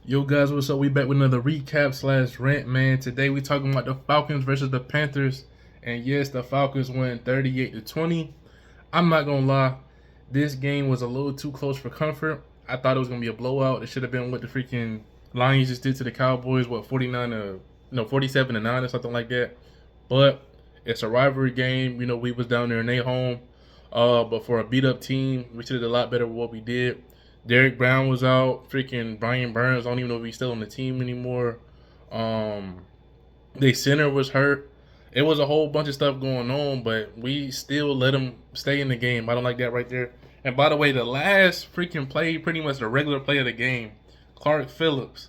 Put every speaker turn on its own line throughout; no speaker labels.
Yo guys, what's up? We back with another recap slash rant, man. Today we talking about the Falcons versus the Panthers. And yes, the Falcons win 38-20. I'm not gonna lie, this game was a little too close for comfort. I thought it was gonna be a blowout. It should have been what the freaking Lions just did to the Cowboys, what 49 to 47 to 9 or something like that. But it's a rivalry game. We was down there in their home. But for a beat up team, we should have did a lot better with what we did. Derek Brown was out. Freaking Brian Burns, I don't even know if he's still on the team anymore. Um, they center was hurt. It was a whole bunch of stuff going on, but we still let him stay in the game. I don't like that right there. And by the way, the last freaking play, pretty much the regular play of the game, Clark Phillips.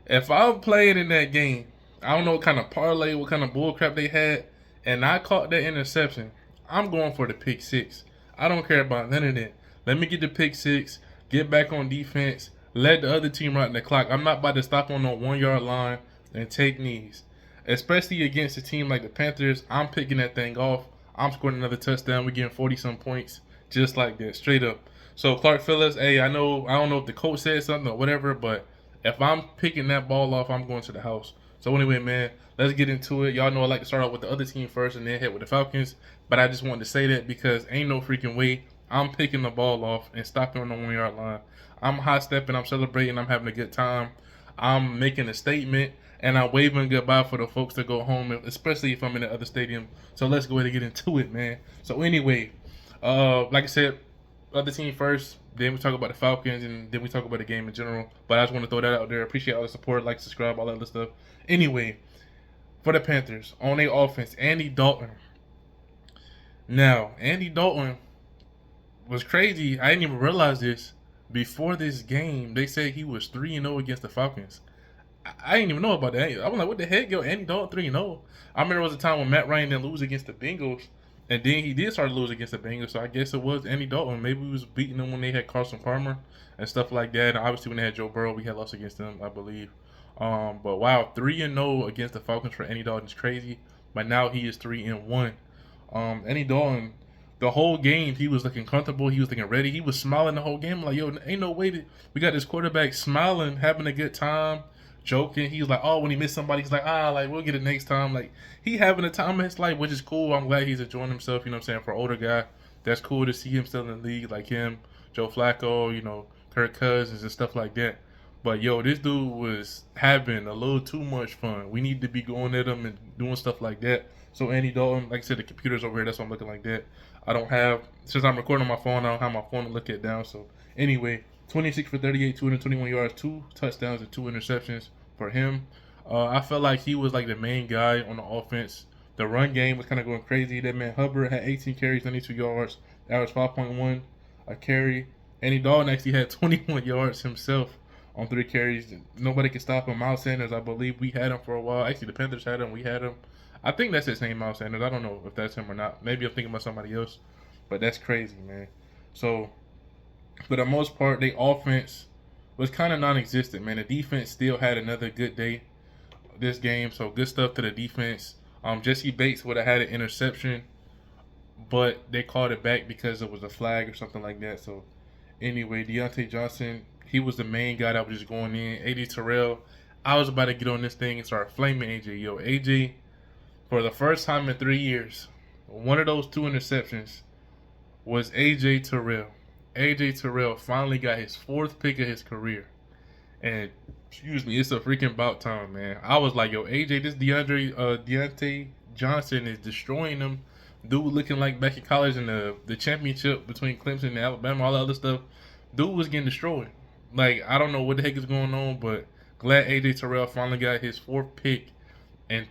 If I played in that game, I don't know what kind of parlay, what kind of bullcrap they had, and I caught that interception, I'm going for the pick six. I don't care about none of that. Let me get the pick six, get back on defense, let the other team run the clock. I'm not about to stop on no 1 yard line and take knees. Especially against a team like the Panthers, I'm picking that thing off. I'm scoring another touchdown. We're getting 40 some points just like that, straight up. So Clark Phillips, hey, I don't know if the coach said something or whatever, but if I'm picking that ball off, I'm going to the house. So anyway, man, let's get into it. Y'all know I like to start out with the other team first and then hit with the Falcons. But I just wanted to say that because ain't no freaking way I'm picking the ball off and stopping on the 1 yard line. I'm high stepping, I'm celebrating, I'm having a good time. I'm making a statement and I'm waving goodbye for the folks that go home, especially if I'm in the other stadium. So let's go ahead and get into it, man. So anyway, like I said, other team first, then we talk about the Falcons, and then we talk about the game in general. But I just want to throw that out there. Appreciate all the support, like, subscribe, all that other stuff. Anyway, for the Panthers, on their offense, Andy Dalton. Now, Andy Dalton was crazy. I didn't even realize this. Before this game, they said he was 3-0 against the Falcons. I didn't even know about that. I was like, what the heck, yo, Andy Dalton 3-0. I remember there was a time when Matt Ryan didn't lose against the Bengals, and then he did start to lose against the Bengals. So I guess it was Andy Dalton. Maybe we was beating them when they had Carson Palmer and stuff like that. And obviously when they had Joe Burrow, we had lost against them, I believe. But wow, 3-0 against the Falcons for Andy Dalton is crazy. But now he is 3-1. Andy Dalton, the whole game he was looking comfortable. He was looking ready. He was smiling the whole game. Like, yo, ain't no way that we got this quarterback smiling, having a good time, joking. He's like, oh, when he missed somebody, he's like, like, we'll get it next time. Like, he having a time of his life, which is cool. I'm glad he's enjoying himself. You know what I'm saying? For an older guy, that's cool to see him still in the league, like him, Joe Flacco, Kirk Cousins and stuff like that. But yo, this dude was having a little too much fun. We need to be going at him and doing stuff like that. So Andy Dalton, like I said, the computer's over here. That's why I'm looking like that. I don't have, since I'm recording on my phone, I don't have my phone to look at down. So anyway, 26 for 38, 221 yards, 2 touchdowns, and 2 interceptions for him. I felt like he was like the main guy on the offense. The run game was kind of going crazy. That man Hubbard had 18 carries, 92 yards, average 5.1 a carry. Andy Dalton actually had 21 yards himself on 3 carries. Nobody could stop him. Miles Sanders, I believe we had him for a while. Actually, the Panthers had him. We had him. I think that's his name, Miles Sanders. I don't know if that's him or not. Maybe I'm thinking about somebody else. But that's crazy, man. So, for the most part, the offense was kind of non-existent, man. The defense still had another good day this game. So, good stuff to the defense. Jesse Bates would have had an interception, but they called it back because it was a flag or something like that. So, anyway, Deontay Johnson, he was the main guy that was just going in. AJ Terrell, I was about to get on this thing and start flaming AJ. Yo, AJ, for the first time in 3 years, one of those 2 interceptions was AJ Terrell. AJ Terrell finally got his 4th pick of his career. And excuse me, it's a freaking about time, man. I was like, yo, AJ, this Deontay Johnson is destroying them. Dude looking like back in college in the championship between Clemson and Alabama, all that other stuff. Dude was getting destroyed. Like, I don't know what the heck is going on, but glad AJ Terrell finally got his 4th pick and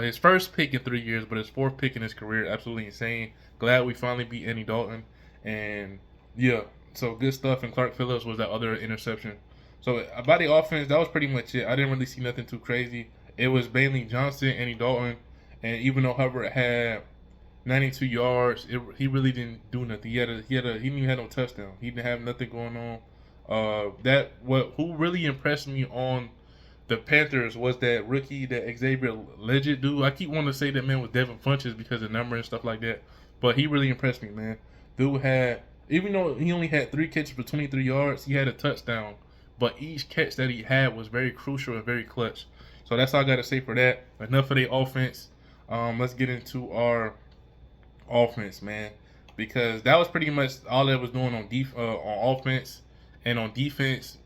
his first pick in 3 years, but his 4th pick in his career. Absolutely insane. Glad we finally beat Andy Dalton. And yeah, so good stuff. And Clark Phillips was that other interception. So about the offense, that was pretty much it. I didn't really see nothing too crazy. It was Bailey Johnson, Andy Dalton, and even though Hubbard had 92 yards, he really didn't do nothing. He didn't even have no touchdown. He didn't have nothing going on. Who really impressed me on the Panthers was that rookie, that Xavier Legend dude. I keep wanting to say that man was Devin Funches because of number and stuff like that, but he really impressed me, man. Dude had, even though he only had 3 catches for 23 yards, he had a touchdown but each catch that he had was very crucial and very clutch. So that's all I got to say for that. Enough of the offense. Let's get into our offense, man, because that was pretty much all that was doing on offense, and on defense,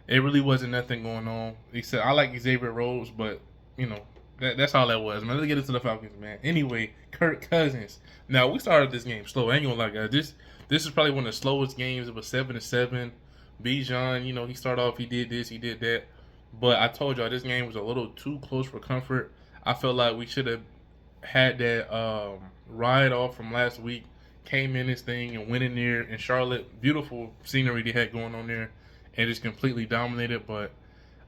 it really wasn't nothing going on. Except I like Xavier Rhodes, but you know that's all that was, man. Let's get into the Falcons, man. Anyway, Kirk Cousins. Now we started this game slow. I ain't gonna lie, guys. This is probably one of the slowest games. It was 7-7. Bijan, he started off. He did this. He did that. But I told y'all this game was a little too close for comfort. I felt like we should have had that ride off from last week. Came in this thing and went in there in Charlotte. Beautiful scenery they had going on there, and just completely dominated. But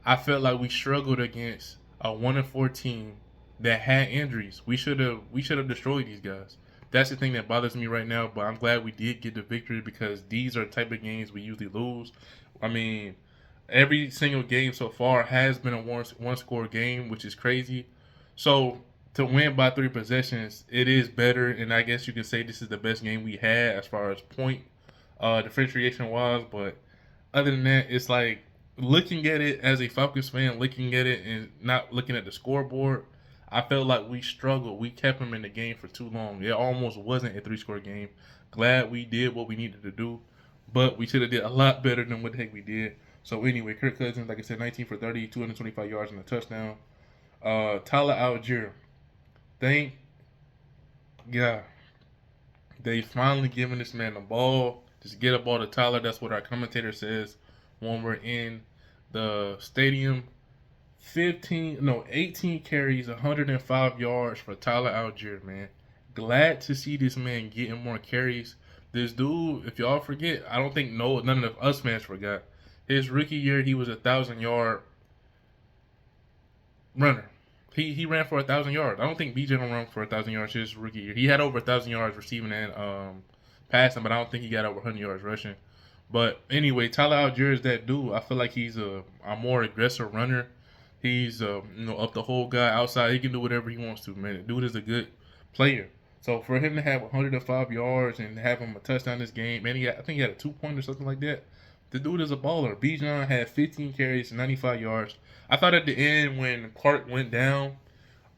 I felt like we struggled against a 1-4 team that had injuries. We should have destroyed these guys. That's the thing that bothers me right now. But I'm glad we did get the victory, because these are the type of games we usually lose. I mean, every single game so far has been a one score game, which is crazy. So to win by 3 possessions, it is better, and I guess you can say this is the best game we had as far as point differentiation wise. But other than that, it's like, looking at it as a Falcons fan, looking at it and not looking at the scoreboard, I felt like we struggled. We kept them in the game for too long. It almost wasn't a 3-score game. Glad we did what we needed to do, but we should have did a lot better than what the heck we did. So anyway, Kirk Cousins, like I said, 19 for 30, 225 yards and a touchdown. Tyler Algier, thank God they finally given this man the ball. Just get a ball to Tyler. That's what our commentator says when we're in the stadium. 18 carries, 105 yards for Tyler Algier, man. Glad to see this man getting more carries. This dude, if y'all forget, I don't think none of us fans forgot. His rookie year, he was a 1,000-yard runner. He ran for 1,000 yards. I don't think BJ don't run for 1,000 yards his rookie year. He had over 1,000 yards receiving and passing, but I don't think he got over 100 yards rushing. But anyway, Tyler Algier is that dude. I feel like he's a more aggressive runner. He's up the whole guy outside. He can do whatever he wants to, man. The dude is a good player. So for him to have 105 yards and have him a touchdown this game, man, I think he had a 2-point or something like that. The dude is a baller. Bijan had 15 carries, 95 yards. I thought at the end when Clark went down,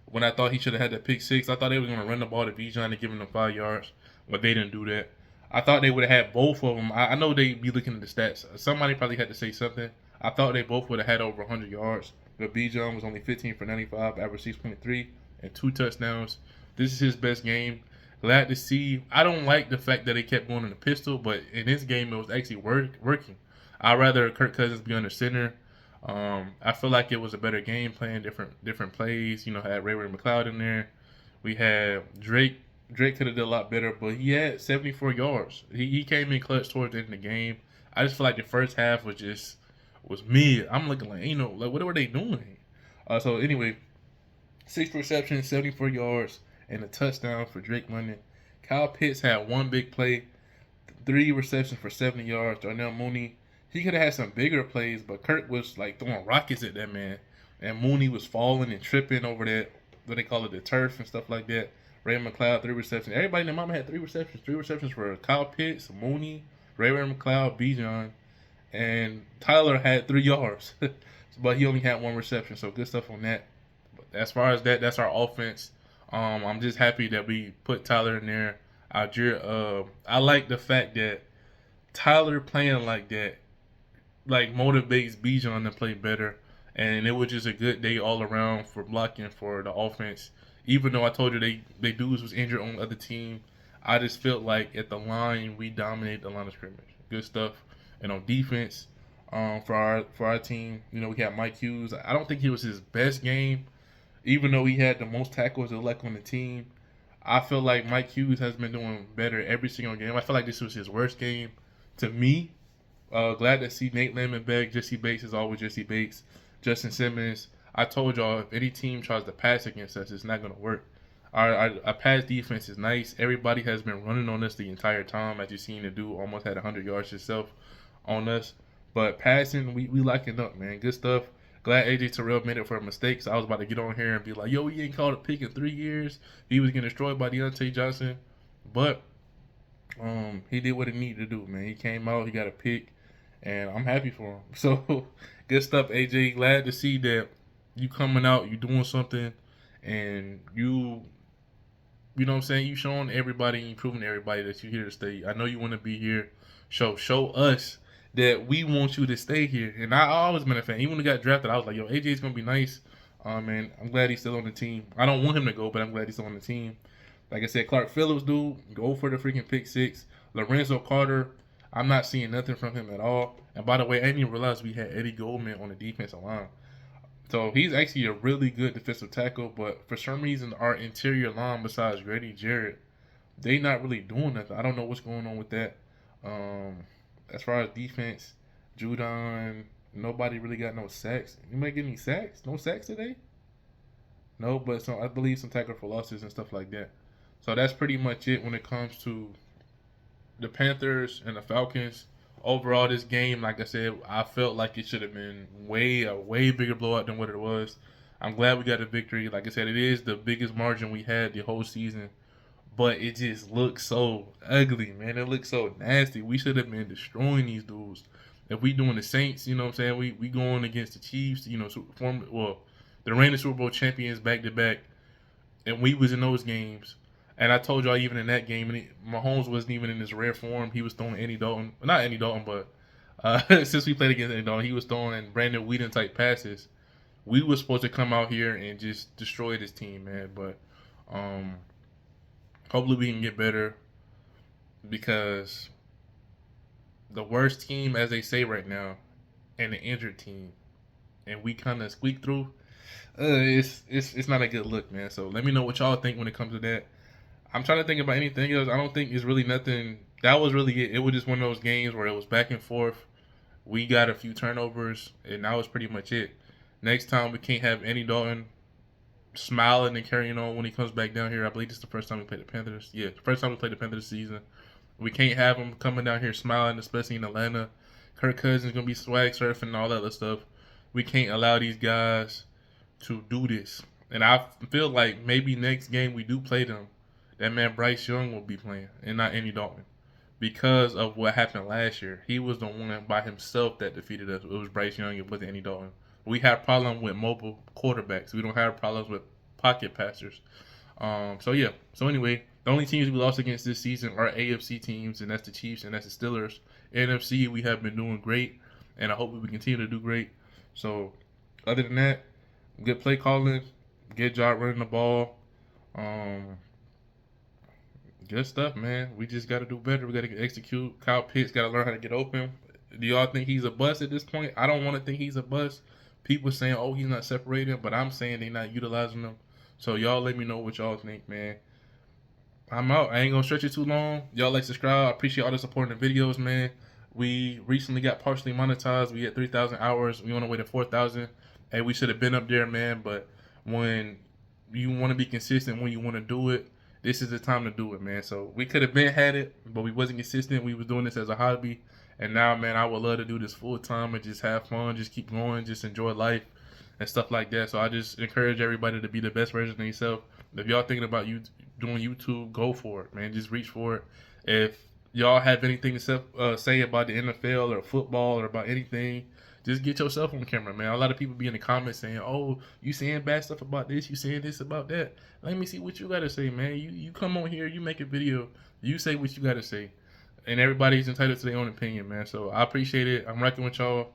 when I thought he should have had that pick 6, I thought they were going to run the ball to Bijan and give him the 5 yards, but they didn't do that. I thought they would have had both of them. I know they'd be looking at the stats. Somebody probably had to say something. I thought they both would have had over 100 yards, but Bijan was only 15 for 95, average 6.3, and 2 touchdowns. This is his best game. Glad to see. I don't like the fact that they kept going in the pistol, but in this game it was actually working. I'd rather Kirk Cousins be under center. I feel like it was a better game plan, different plays. Had Ray McLeod in there. We had Drake. Drake could have did a lot better, but he had 74 yards. He came in clutch towards the end of the game. I just feel like the first half was mid. I'm looking like, what were they doing? So anyway, 6 receptions, 74 yards, and a touchdown for Drake London. Kyle Pitts had 1 big play, 3 receptions for 70 yards. Darnell Mooney, he could have had some bigger plays, but Kirk was like throwing rockets at that man. And Mooney was falling and tripping over that, what they call it, the turf and stuff like that. Ray McLeod, 3 receptions. Everybody in the mama had 3 receptions. 3 receptions for Kyle Pitts, Mooney, Ray McLeod, Bijan, and Tyler had 3 yards. But he only had 1 reception, so good stuff on that. But as far as that, that's our offense. I'm just happy that we put Tyler in there. I like the fact that Tyler playing like that motivates Bijan to play better, and it was just a good day all around for blocking for the offense. Even though I told you they dudes was injured on the other team, I just felt like at the line we dominated the line of scrimmage. Good stuff. And on defense, for our team, we got Mike Hughes. I don't think he was his best game, even though he had the most tackles on the team. I feel like Mike Hughes has been doing better every single game. I feel like this was his worst game to me. Glad to see Nate Lemon back. Jesse Bates is always Jesse Bates. Justin Simmons. I told y'all, if any team tries to pass against us, it's not going to work. Our pass defense is nice. Everybody has been running on us the entire time. As you've seen, the dude almost had 100 yards himself on us. But passing, we locking up, man. Good stuff. Glad AJ Terrell made it for mistakes. I was about to get on here and be like, yo, he ain't called a pick in 3 years. He was getting destroyed by Deontay Johnson. But he did what he needed to do, man. He came out, he got a pick, and I'm happy for him. So good stuff, AJ. Glad to see that you coming out, you doing something, and you know what I'm saying, you showing everybody, you proving to everybody that you're here to stay. I know you want to be here. Show us that we want you to stay here. And I always been a fan. Even when he got drafted, I was like, yo, AJ's gonna be nice. And I'm glad he's still on the team. I don't want him to go, but I'm glad he's still on the team. Like I said, Clark Phillips, dude, go for the freaking pick six. Lorenzo Carter, I'm not seeing nothing from him at all. And by the way, I didn't even realize we had Eddie Goldman on the defensive line. So he's actually a really good defensive tackle, but for some reason our interior line besides Grady Jarrett, they not really doing nothing. I don't know what's going on with that. Um, as far as defense, Judon, nobody really got no sacks. Anybody get any sacks? No sacks today? No, but some I believe some tackle for losses and stuff like that. So that's pretty much it when it comes to the Panthers and the Falcons. Overall, this game, like I said, I felt like it should have been a way bigger blowout than what it was. I'm glad we got a victory. Like I said, it is the biggest margin we had the whole season, but it just looks so ugly, man. It looks so nasty. We should have been destroying these dudes. If we doing the Saints, you know what I'm saying? We going against the Chiefs, you know, the reigning Super Bowl champions back to back, and we was in those games. And I told y'all even in that game, Mahomes wasn't even in his rare form. He was throwing Andy Dalton, not Andy Dalton, but since we played against Andy Dalton, he was throwing Brandon Whedon type passes. We were supposed to come out here and just destroy this team, man. But um, hopefully we can get better, because the worst team, as they say right now, and the injured team, and we kind of squeak through. It's not a good look, man. So let me know what y'all think when it comes to that. I'm trying to think about anything else. I don't think it's really nothing. That was really it. It was just one of those games where it was back and forth. We got a few turnovers, and that was pretty much it. Next time we can't have Andy Dalton smiling and carrying on when he comes back down here. I believe this is the first time we played the Panthers. Yeah, the first time we played the Panthers this season. We can't have him coming down here smiling, especially in Atlanta. Kirk Cousins gonna be swag surfing and all that other stuff. We can't allow these guys to do this. And I feel like maybe next game we do play them, that man Bryce Young will be playing and not Andy Dalton, because of what happened last year. He was the one by himself that defeated us. It was Bryce Young. It wasn't Andy Dalton. We have problems with mobile quarterbacks. We don't have problems with pocket passers. So yeah. So anyway, the only teams we lost against this season are AFC teams, and that's the Chiefs and that's the Steelers. NFC, we have been doing great, and I hope we continue to do great. So other than that, good play calling, good job running the ball. Good stuff, man. We just got to do better. We got to execute. Kyle Pitts got to learn how to get open. Do y'all think he's a bust at this point? I don't want to think he's a bust. People saying, oh, he's not separating, but I'm saying they're not utilizing him. So y'all let me know what y'all think, man. I'm out. I ain't going to stretch it too long. Y'all like, subscribe. I appreciate all the support in the videos, man. We recently got partially monetized. We had 3,000 hours. We on the way to 4,000. Hey, we should have been up there, man. But when you want to be consistent, when you want to do it, this is the time to do it, man. So we could have been had it, but we wasn't consistent. We was doing this as a hobby. And now, man, I would love to do this full time and just have fun, just keep going, just enjoy life and stuff like that. So I just encourage everybody to be the best version of yourself. If y'all thinking about you doing YouTube, go for it, man. Just reach for it. If y'all have anything to say about the NFL or football or about anything, just get yourself on the camera, man. A lot of people be in the comments saying, oh, you saying bad stuff about this, you saying this about that. Let me see what you got to say, man. You come on here, you make a video, you say what you got to say. And everybody's entitled to their own opinion, man. So I appreciate it. I'm rocking with y'all,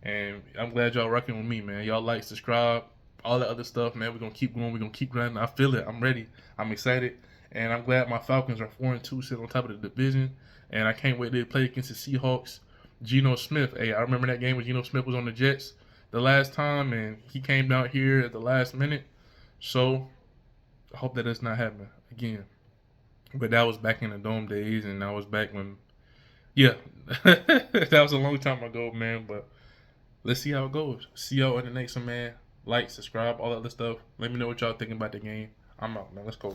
and I'm glad y'all rocking with me, man. Y'all like, subscribe, all that other stuff, man. We're going to keep going. We're going to keep grinding. I feel it. I'm ready. I'm excited. And I'm glad my Falcons are 4-2, sitting on top of the division. And I can't wait to play against the Seahawks. Geno Smith. Hey, I remember that game when Geno Smith was on the Jets the last time, and he came down here at the last minute. So I hope that does not happen again. But that was back in the Dome days, and that was back when, yeah, that was a long time ago, man. But let's see how it goes. See y'all in the next one, man. Like, subscribe, all that other stuff. Let me know what y'all thinking about the game. I'm out, man. Let's go.